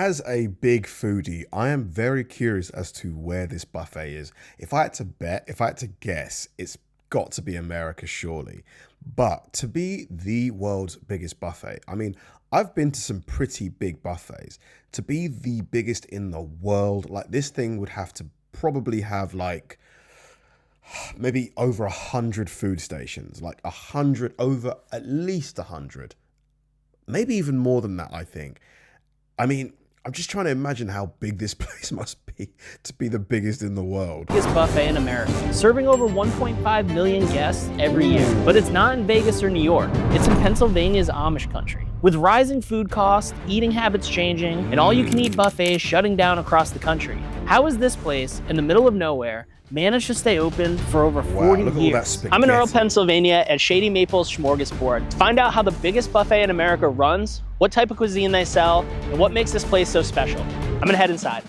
As a big foodie, I am very curious as to where this buffet is. If I had to bet, if I had to guess, it's got to be America, surely. But to be the world's biggest buffet, I mean, I've been to some pretty big buffets. To be the biggest in the world, like this thing would have to probably have like maybe over 100 food stations, like 100, over at least 100, maybe even more than that, I think. I mean, I'm just trying to imagine how big this place must be to be the biggest in the world. Biggest buffet in America, serving over 1.5 million guests every year. But it's not in Vegas or New York. It's in Pennsylvania's Amish country. With rising food costs, eating habits changing, and all-you-can-eat buffets shutting down across the country, how is this place in the middle of nowhere managed to stay open for over 40 years? I'm in Earl, Pennsylvania at Shady Maple's Smorgasbord to find out how the biggest buffet in America runs, what type of cuisine they sell, and what makes this place so special. I'm gonna head inside.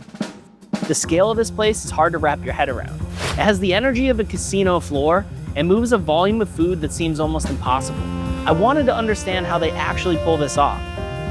The scale of this place is hard to wrap your head around. It has the energy of a casino floor and moves a volume of food that seems almost impossible. I wanted to understand how they actually pull this off.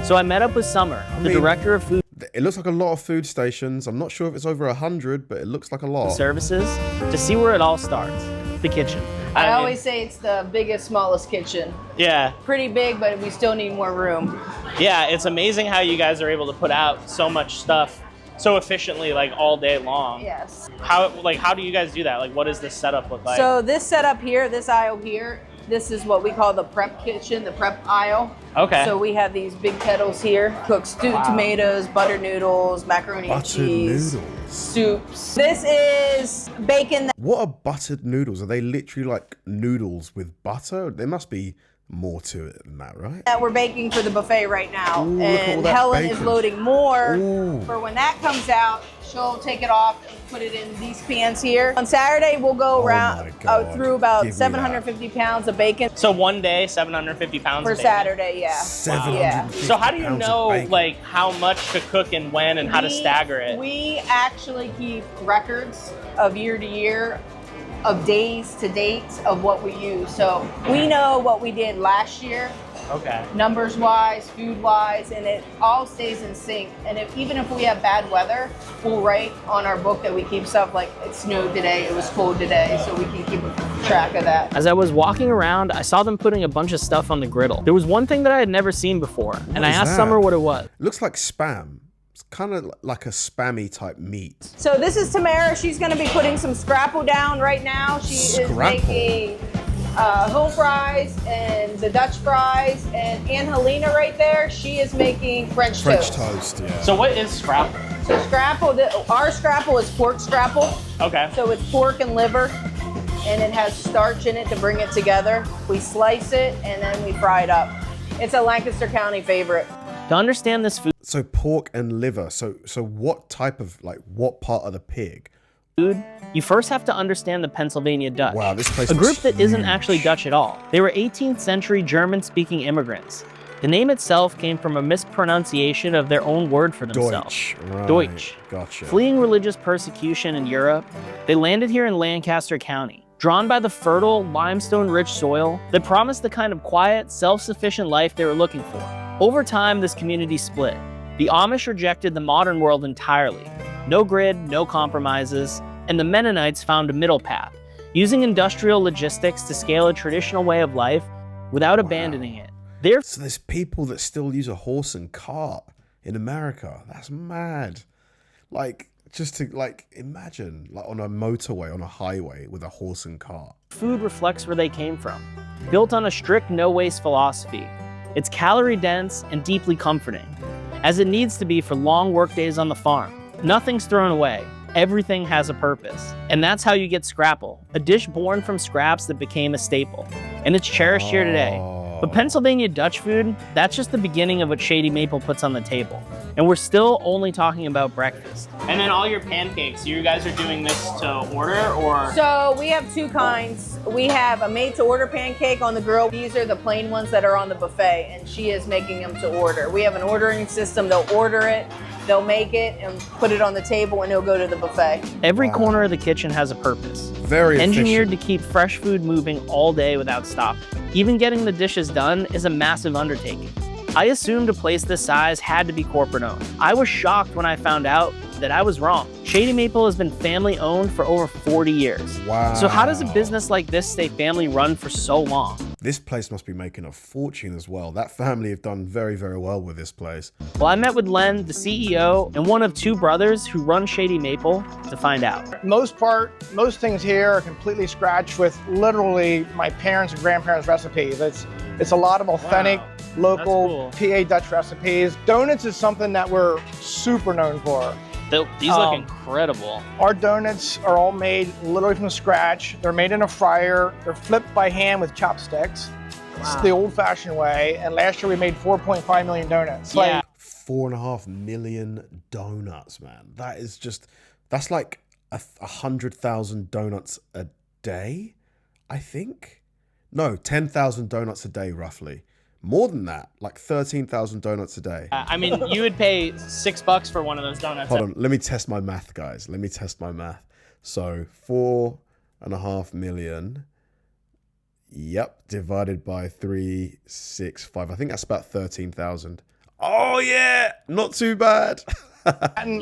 So I met up with Summer, the director of food. It looks like a lot of food stations. I'm not sure if it's over 100, but it looks like a lot. Services, to see where it all starts, the kitchen. I always say it's the biggest, smallest kitchen. Yeah. Pretty big, but we still need more room. Yeah, it's amazing how you guys are able to put out so much stuff so efficiently, like all day long. Yes. How do you guys do that? Like, what does this setup look like? So this setup here, this aisle here, this is what we call the prep kitchen, the prep aisle. Okay. So we have these big kettles here, cook stewed tomatoes, buttered noodles, macaroni and cheese, soups. This is bacon. What are buttered noodles? Are they literally like noodles with butter? There must be more to it than that, right? That we're baking for the buffet right now. Ooh, and Helen is loading more for when that comes out. She'll take it off and put it in these pans here. On Saturday, we'll go around through about 750 pounds of bacon. So one day, 750 pounds for of bacon? Saturday, yeah. 750 So how do you know like how much to cook and when and how to stagger it? We actually keep records of year to year, of days to dates of what we use. So we know what we did last year. Okay. Numbers wise, food wise, and it all stays in sync. And even if we have bad weather, we'll write on our book that we keep stuff like it snowed today, it was cold today, so we can keep track of that. As I was walking around, I saw them putting a bunch of stuff on the griddle. There was one thing that I had never seen before, and I asked Summer what it was. It looks like Spam. It's kind of like a spammy type meat. So this is Tamara. She's going to be putting some scrapple down right now. She is making home fries and the Dutch fries, and Helena right there, she is making French toast. Yeah. So what is scrapple? So scrapple, our scrapple is pork scrapple. Okay. So it's pork and liver, and it has starch in it to bring it together. We slice it and then we fry it up. It's a Lancaster County favorite. To understand this food, so pork and liver. So what type of, like, what part of the pig? You first have to understand the Pennsylvania Dutch. Wow, this place a group that huge. isn't actually Dutch at all. They were 18th century German-speaking immigrants. The name itself came from a mispronunciation of their own word for themselves. Deutsch. Right. Deutsch. Gotcha. Fleeing religious persecution in Europe, they landed here in Lancaster County. Drawn by the fertile, limestone-rich soil that promised the kind of quiet, self-sufficient life they were looking for. Over time, this community split. The Amish rejected the modern world entirely. No grid, no compromises, and the Mennonites found a middle path, using industrial logistics to scale a traditional way of life without abandoning it. So there's people that still use a horse and cart in America. That's mad. Like, just to imagine, like on a motorway, on a highway with a horse and cart. Food reflects where they came from. Built on a strict no-waste philosophy, it's calorie-dense and deeply comforting, as it needs to be for long work days on the farm. Nothing's thrown away. Everything has a purpose. And that's how you get scrapple, a dish born from scraps that became a staple. And it's cherished here today. But Pennsylvania Dutch food, that's just the beginning of what Shady Maple puts on the table. And we're still only talking about breakfast. And then all your pancakes, you guys are doing this to order, or? So we have two kinds. We have a made-to-order pancake on the grill. These are the plain ones that are on the buffet, and she is making them to order. We have an ordering system. They'll order it, they'll make it, and put it on the table, and it'll go to the buffet. Every corner of the kitchen has a purpose. Very engineered efficient. to keep fresh food moving all day without stopping. Even getting the dishes done is a massive undertaking. I assumed a place this size had to be corporate owned. I was shocked when I found out that I was wrong. Shady Maple has been family owned for over 40 years. Wow. So how does a business like this stay family run for so long? This place must be making a fortune as well. That family have done very, very well with this place. Well, I met with Len, the CEO, and one of two brothers who run Shady Maple to find out. Most things here are completely scratched with literally my parents' and grandparents' recipes. It's a lot of authentic, local PA Dutch recipes. Donuts is something that we're super known for. These look incredible. Our donuts are all made literally from scratch. They're made in a fryer. They're flipped by hand with chopsticks. It's the old-fashioned way. And last year we made 4.5 million donuts. Yeah. 4.5 million donuts, man. That's like 100,000 donuts a day, I think. No, 10,000 donuts a day, roughly. More than that, like 13,000 donuts a day. I mean, you would pay $6 for one of those donuts. Hold on, let me test my math, guys. Let me test my math. So 4.5 million, yep, divided by 365. I think that's about 13,000. Oh yeah, not too bad.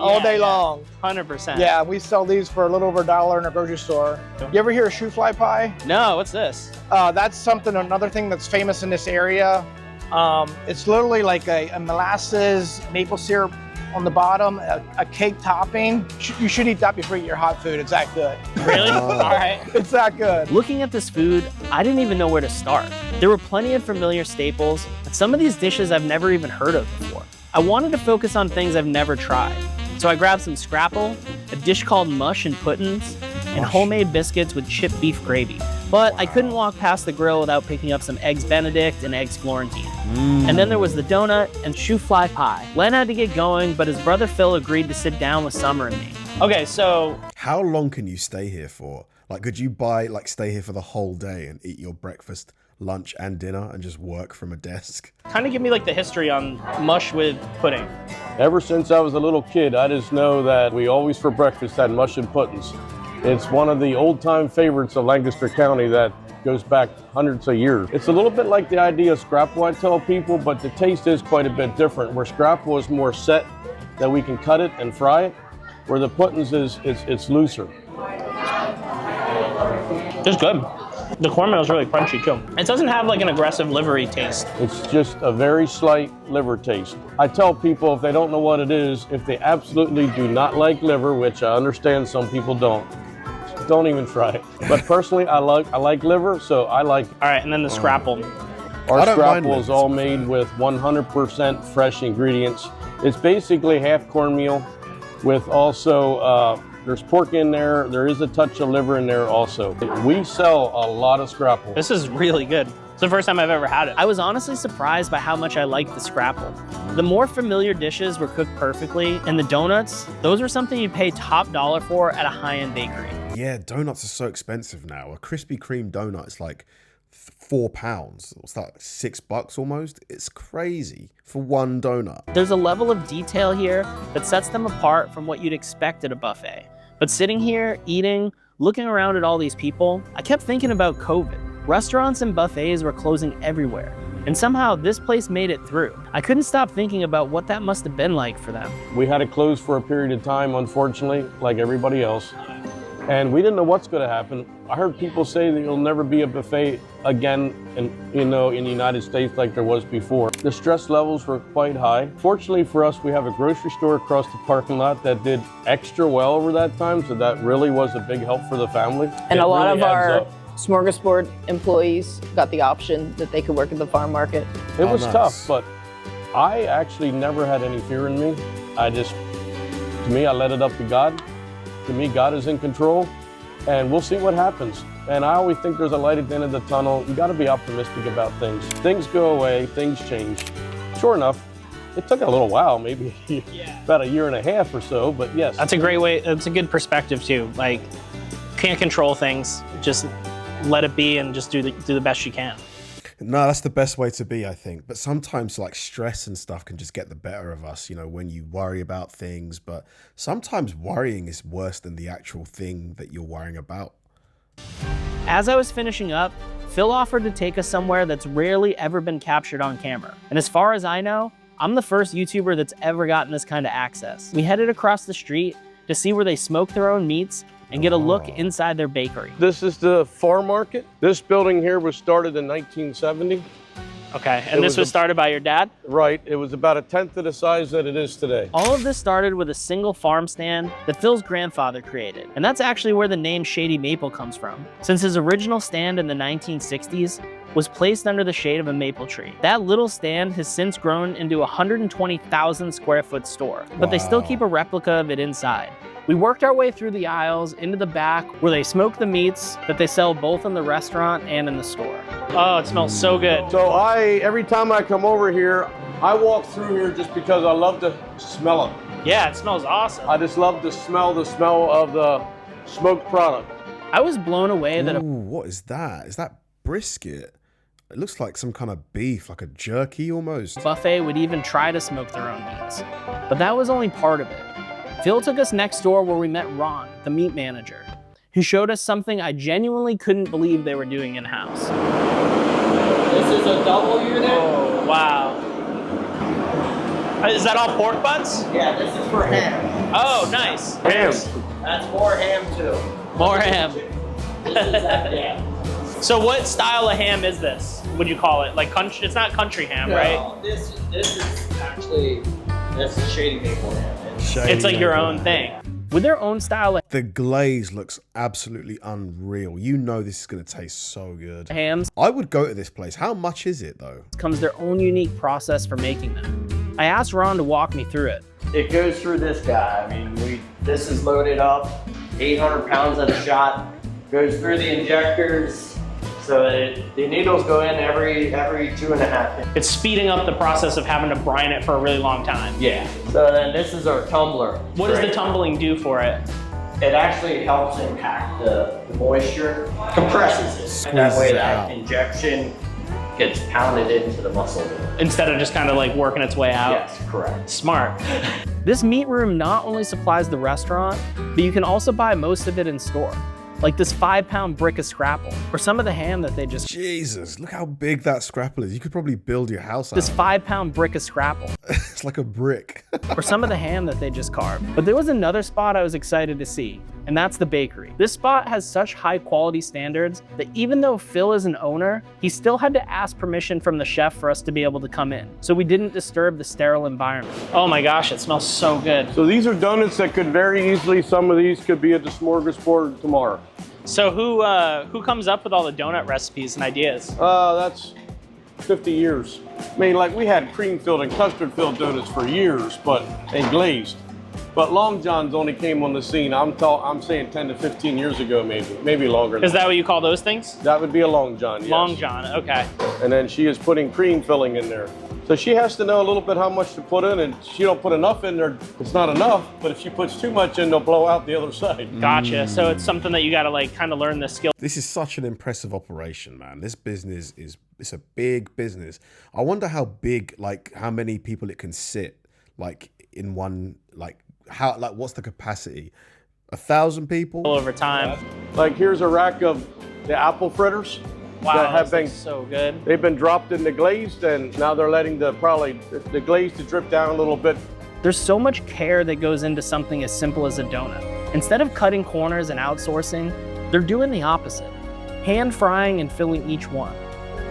All day long. 100%. Yeah, we sell these for a little over $1 in a grocery store. You ever hear of shoe fly pie? No, what's this? That's another thing that's famous in this area. It's literally like a molasses maple syrup on the bottom, a cake topping. You should eat that before you eat your hot food. It's that good. Really? All right. It's that good. Looking at this food, I didn't even know where to start. There were plenty of familiar staples, but some of these dishes I've never even heard of before. I wanted to focus on things I've never tried. So I grabbed some scrapple, a dish called mush and puddings, and homemade biscuits with chipped beef gravy. But I couldn't walk past the grill without picking up some eggs Benedict and eggs Florentine. And then there was the donut and shoe fly pie. Len had to get going, but his brother Phil agreed to sit down with Summer and me. Okay, so... How long can you stay here for? Like, could you stay here for the whole day and eat your breakfast, lunch, and dinner and just work from a desk? Kind of give me like the history on mush with pudding. Ever since I was a little kid, I just know that we always for breakfast had mush and puddings. It's one of the old-time favorites of Lancaster County that goes back hundreds of years. It's a little bit like the idea of scrapple, I tell people, but the taste is quite a bit different. Where scrapple is more set, that we can cut it and fry it, where the puddings it's looser. It's good. The cornmeal is really crunchy too. It doesn't have like an aggressive livery taste. It's just a very slight liver taste. I tell people if they don't know what it is, if they absolutely do not like liver, which I understand some people don't even try it. But personally, I like liver, so I like it. All right, and then the scrapple. Our scrapple is all made with 100% fresh ingredients. It's basically half cornmeal with also, there's pork in there. There is a touch of liver in there also. We sell a lot of scrapple. This is really good. It's the first time I've ever had it. I was honestly surprised by how much I liked the scrapple. The more familiar dishes were cooked perfectly, and the donuts, those are something you'd pay top dollar for at a high-end bakery. Yeah, donuts are so expensive now. A Krispy Kreme donut is like £4. What's that, $6 almost? It's crazy for one donut. There's a level of detail here that sets them apart from what you'd expect at a buffet. But sitting here, eating, looking around at all these people, I kept thinking about COVID. Restaurants and buffets were closing everywhere, and somehow this place made it through. I couldn't stop thinking about what that must have been like for them. We had to close for a period of time, unfortunately, like everybody else. And we didn't know what's going to happen. I heard people say that there'll never be a buffet again in the United States like there was before. The stress levels were quite high. Fortunately for us, we have a grocery store across the parking lot that did extra well over that time, so that really was a big help for the family. And a lot of our smorgasbord employees got the option that they could work at the farm market. It was tough, but I actually never had any fear in me. To me, I let it up to God. To me, God is in control, and we'll see what happens. And I always think there's a light at the end of the tunnel. You got to be optimistic about things. Things go away, things change. Sure enough, it took a little while, maybe about a year and a half or so, but yes. That's a great way, that's a good perspective too. Like, can't control things, just let it be and just do the best you can. No, that's the best way to be, I think. But sometimes like stress and stuff can just get the better of us, when you worry about things. But sometimes worrying is worse than the actual thing that you're worrying about. As I was finishing up, Phil offered to take us somewhere that's rarely ever been captured on camera. And as far as I know, I'm the first YouTuber that's ever gotten this kind of access. We headed across the street to see where they smoke their own meats and get a look inside their bakery. This is the farm market. This building here was started in 1970. Okay, and this was started by your dad? Right, it was about 1/10 of the size that it is today. All of this started with a single farm stand that Phil's grandfather created. And that's actually where the name Shady Maple comes from, since his original stand in the 1960s was placed under the shade of a maple tree. That little stand has since grown into a 120,000 square foot store, but they still keep a replica of it inside. We worked our way through the aisles into the back where they smoke the meats that they sell both in the restaurant and in the store. Oh, it smells so good. So every time I come over here, I walk through here just because I love to smell it. Yeah, it smells awesome. I just love to smell the smell of the smoked product. I was blown away that Ooh, what is that? Is that brisket? It looks like some kind of beef, like a jerky almost. a buffet would even try to smoke their own meats. But that was only part of it. Phil took us next door where we met Ron, the meat manager, who showed us something I genuinely couldn't believe they were doing in-house. This is a double unit. Oh, wow. Is that all pork butts? Yeah, this is for ham. Oh, nice. Ham. That's more ham too. More ham. This is yeah. So what style of ham is this? Would you call it? Like country? It's not country ham, right? No, this is actually Shady Maple ham. It's like your own thing. With their own style The glaze looks absolutely unreal. You know this is going to taste so good. of hams I would go to this place. How much is it though? comes their own unique process for making them. I asked Ron to walk me through it. It goes through this guy. I mean, this is loaded up, 800 pounds at a shot. Goes through the injectors. So the needles go in every 2.5 minutes. It's speeding up the process of having to brine it for a really long time. Yeah. So then this is our tumbler. What does the tumbling do for it? It actually helps impact the moisture, compresses it. That Squeezes way it that out. injection gets pounded into the muscle. Instead of just kind of like working its way out? Yes, correct. Smart. This meat room not only supplies the restaurant, but you can also buy most of it in store. Like this 5-pound brick of scrapple, or some of the ham that they just... Jesus, look how big that scrapple is. You could probably build your house out. This 5-pound brick of scrapple, It's like a brick. or some of the ham that they just carved. But there was another spot I was excited to see, and that's the bakery. This spot has such high quality standards that even though Phil is an owner, he still had to ask permission from the chef for us to be able to come in, so we didn't disturb the sterile environment. Oh my gosh, it smells so good. So these are donuts that could very easily, some of these could be at the smorgasbord tomorrow. So who comes up with all the donut recipes and ideas? That's 50 years. I mean, like we had cream-filled and custard-filled donuts for years, and glazed. But Long John's only came on the scene, I'm saying 10 to 15 years ago, maybe longer. Is that what you call those things? That would be a Long John, yes. Long John, okay. And then she is putting cream filling in there. So she has to know a little bit how much to put in, and she don't put enough in there, it's not enough, but if she puts too much in, they'll blow out the other side. Gotcha, so it's something that you gotta like kind of learn the skill. This is such an impressive operation, man. This business it's a big business. I wonder how big, like how many people it can sit, like in one, like what's the capacity? 1,000 people? Over time. Like here's a rack of the apple fritters. Wow, that have this been looks so good. They've been dropped in the glazed, and now they're letting the glaze to drip down a little bit. There's so much care that goes into something as simple as a donut. Instead of cutting corners and outsourcing, they're doing the opposite, hand frying and filling each one.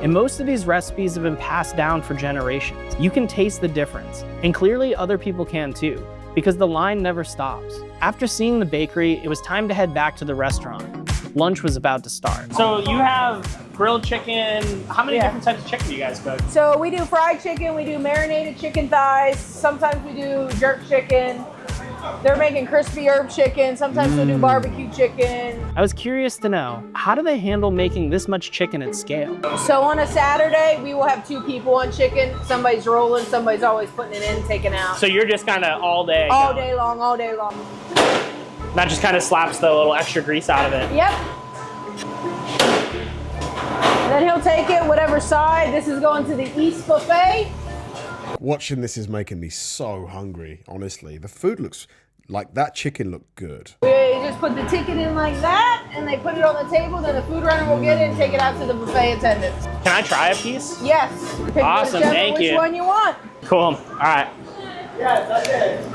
And most of these recipes have been passed down for generations. You can taste the difference, and clearly other people can too, because the line never stops. After seeing the bakery, it was time to head back to the restaurant. Lunch was about to start. So you have grilled chicken. How many different types of chicken do you guys cook? So we do fried chicken, we do marinated chicken thighs, sometimes we do jerk chicken. They're making crispy herb chicken, sometimes we do barbecue chicken. I was curious to know, how do they handle making this much chicken at scale? So on a Saturday, we will have 2 people on chicken. Somebody's rolling, somebody's always putting it in, taking out. So you're just kind of all day? All day long, all day long. That just kind of slaps the little extra grease out of it. Yep. And then he'll take it, whatever side. This is going to the East Buffet. Watching this is making me so hungry, honestly. The food looks Like, that chicken looked good. We just put the ticket in like that, and they put it on the table, then the food runner will get it and take it out to the buffet attendants. Can I try a piece? Yes. Pick Awesome, thank you. Which one you want. Cool. All right. Yeah, that's it.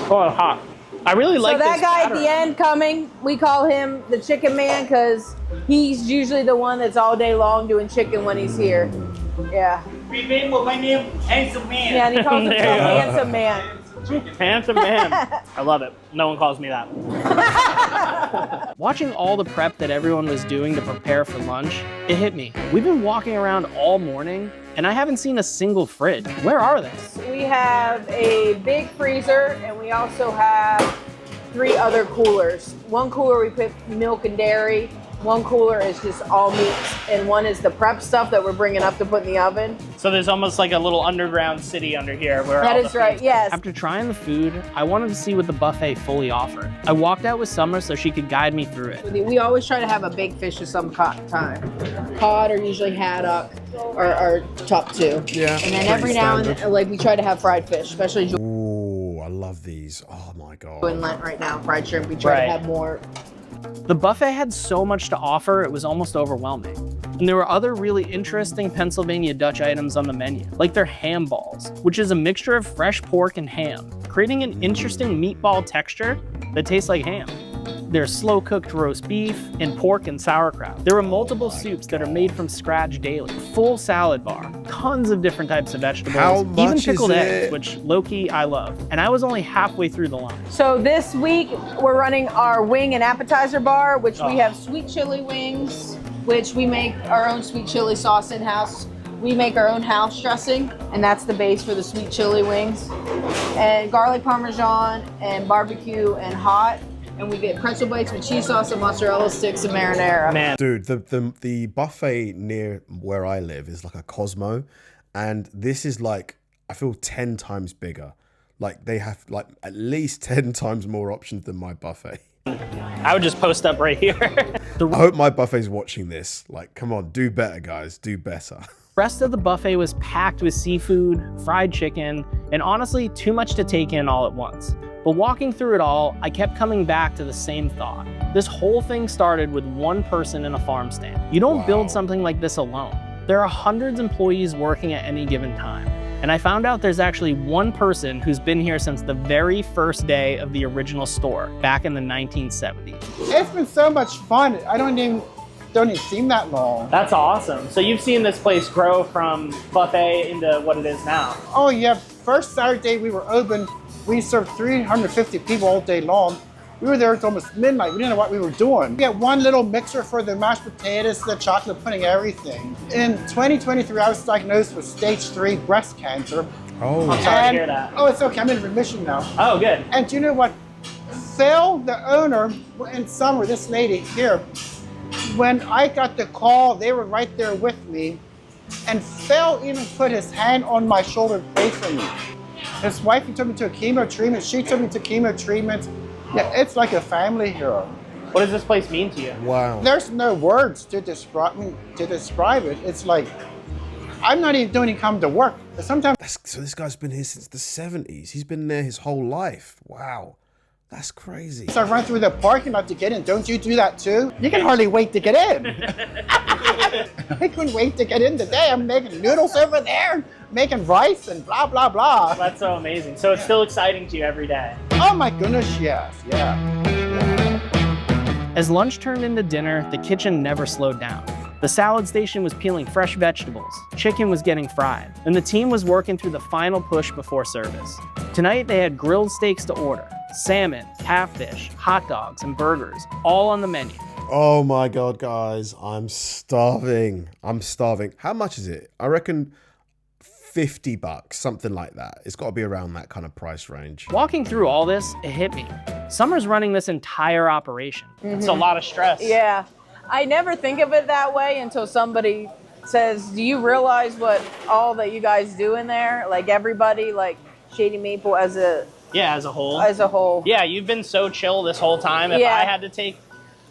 Oh, hot. I really like So that this guy batter. at the end coming, we call him the chicken man because he's usually the one that's all day long doing chicken when he's here. Yeah. Remember my name, Handsome Man. Yeah, and he calls There himself you go. handsome man. Handsome man. I love it. No one calls me that. Watching all the prep that everyone was doing to prepare for lunch, it hit me. We've been walking around all morning and I haven't seen a single fridge. Where are they? We have a big freezer and we also have 3 other coolers. One cooler we put milk and dairy. One cooler is just all meats, and one is the prep stuff that we're bringing up to put in the oven. So there's almost like a little underground city under here where That all is the right, food's- yes. After trying the food, I wanted to see what the buffet fully offered. I walked out with Summer so she could guide me through it. We always try to have a big fish of some time. Cod or usually haddock are top 2. Yeah, And then every pretty now and standard. then, like we try to have fried fish, especially Ooh, I love these. Oh my God. in Lent right now. Fried shrimp, we try Right. to have more. The buffet had so much to offer, it was almost overwhelming. And there were other really interesting Pennsylvania Dutch items on the menu, like their ham balls, which is a mixture of fresh pork and ham, creating an interesting meatball texture that tastes like ham. There's slow-cooked roast beef and pork and sauerkraut. There were multiple soups that are made from scratch daily, full salad bar, tons of different types of vegetables, How even much pickled is eggs, it? which low-key I love. And I was only halfway through the line. So this week we're running our wing and appetizer bar, which we Oh. have sweet chili wings, which we make our own sweet chili sauce in-house. We make our own house dressing, and that's the base for the sweet chili wings. And garlic parmesan and barbecue and hot. And we get pretzel bites with cheese sauce and mozzarella sticks and marinara. Man, Dude, the buffet near where I live is like a Cosmo, and this is like, I feel 10 times bigger. Like, they have like at least 10 times more options than my buffet. I would just post up right here. I hope my buffet's watching this. Like, come on, do better, guys. Do better. Rest of the buffet was packed with seafood, fried chicken, and honestly, too much to take in all at once. But walking through it all, I kept coming back to the same thought. This whole thing started with one person in a farm stand. You don't build something like this alone. There are hundreds of employees working at any given time. And I found out there's actually one person who's been here since the very first day of the original store, back in the 1970s. It's been so much fun. I don't even seem that long. That's awesome. So you've seen this place grow from buffet into what it is now. Oh yeah, first Saturday we were open, we served 350 people all day long. We were there until almost midnight. We didn't know what we were doing. We had one little mixer for the mashed potatoes, the chocolate pudding, everything. In 2023, I was diagnosed with stage 3 breast cancer. Oh, I'm sorry to hear that. Oh, it's okay, I'm in remission now. Oh, good. And do you know what? Phil, the owner, in summer, this lady here, when I got the call, they were right there with me. And Phil even put his hand on my shoulder to pray for me. His wife, he took me to a chemo treatment. She took me to chemo treatment. Yeah, it's like a family here. What does this place mean to you? wow. There's no words to describe it. It's like, I'm not even doing come to work. Sometimes So this guy's been here since the 70s. He's been there his whole life. Wow. That's crazy. I run through the parking lot to get in. Don't you do that too? You can hardly wait to get in. I couldn't wait to get in today. I'm making noodles over there, making rice and blah, blah, blah. That's so amazing. So it's still exciting to you every day. Oh my goodness, yes, yeah. As lunch turned into dinner, the kitchen never slowed down. The salad station was peeling fresh vegetables, chicken was getting fried, and the team was working through the final push before service. Tonight they had grilled steaks to order, salmon, catfish, hot dogs, and burgers, all on the menu. Oh my God, guys. I'm starving. I'm starving. How much is it? I reckon $50, something like that. It's got to be around that kind of price range. Walking through all this, it hit me. Summer's running this entire operation. It's a lot of stress. Yeah. I never think of it that way until somebody says, do you realize what all that you guys do in there? Like everybody, like Shady Maple Yeah, as a whole. as a whole. Yeah, you've been so chill this whole time. If Yeah. I had to take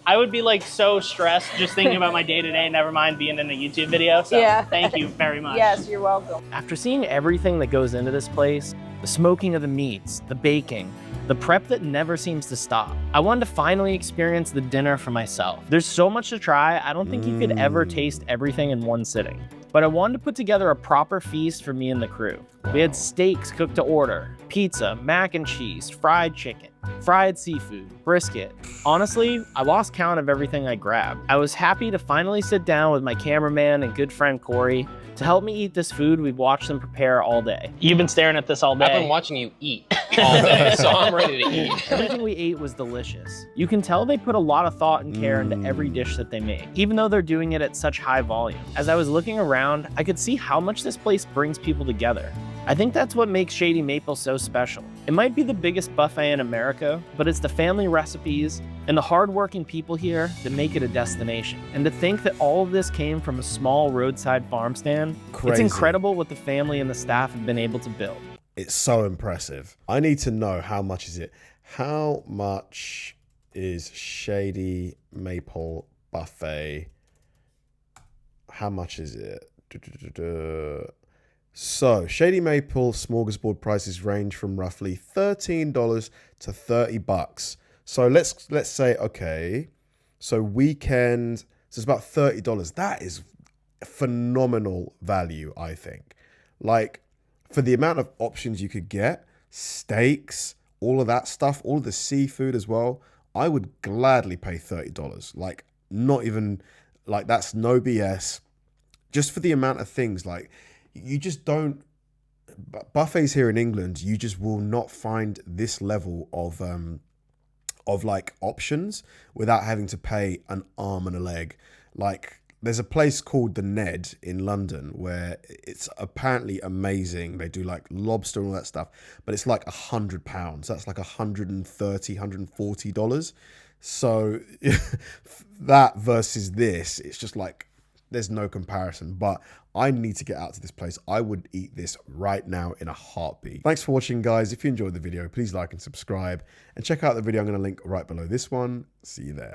I would be like so stressed just thinking about my day-to-day, never mind being in a YouTube video. So Yeah. thank you very much. Yes, you're welcome. After seeing everything that goes into this place, the smoking of the meats, the baking, the prep that never seems to stop, I wanted to finally experience the dinner for myself. There's so much to try, I don't think you could ever taste everything in one sitting. But I wanted to put together a proper feast for me and the crew. We had steaks cooked to order, pizza, mac and cheese, fried chicken, fried seafood, brisket. Honestly, I lost count of everything I grabbed. I was happy to finally sit down with my cameraman and good friend Corey to help me eat this food we've watched them prepare all day. You've been staring at this all day. I've been watching you eat all day, so I'm ready to eat. Everything we ate was delicious. You can tell they put a lot of thought and care into every dish that they make, even though they're doing it at such high volume. As I was looking around, I could see how much this place brings people together. I think that's what makes Shady Maple so special. It might be the biggest buffet in America, but it's the family recipes and the hardworking people here that make it a destination. And to think that all of this came from a small roadside farm stand, it's incredible what the family and the staff have been able to build. It's so impressive. I need to know, how much is it? How much is Shady Maple Buffet? How much is it? So, Shady Maple smorgasbord prices range from roughly $13 to $30. So let's say, okay, so weekend, so it's about $30. That is phenomenal value, I think. Like, for the amount of options you could get, steaks, all of that stuff, all of the seafood as well, I would gladly pay $30. Like, not even, like, that's no BS. Just for the amount of things, like, you just don't, buffets here in England, you just will not find this level of like options without having to pay an arm and a leg. Like, there's a place called the Ned in London where it's apparently amazing. They do like lobster and all that stuff, but it's like £100. That's like $130, $140. So that versus this, it's just like, there's no comparison. But I need to get out to this place. I would eat this right now in a heartbeat. Thanks for watching, guys. If you enjoyed the video, please like and subscribe, and check out the video I'm going to link right below this one. See you there.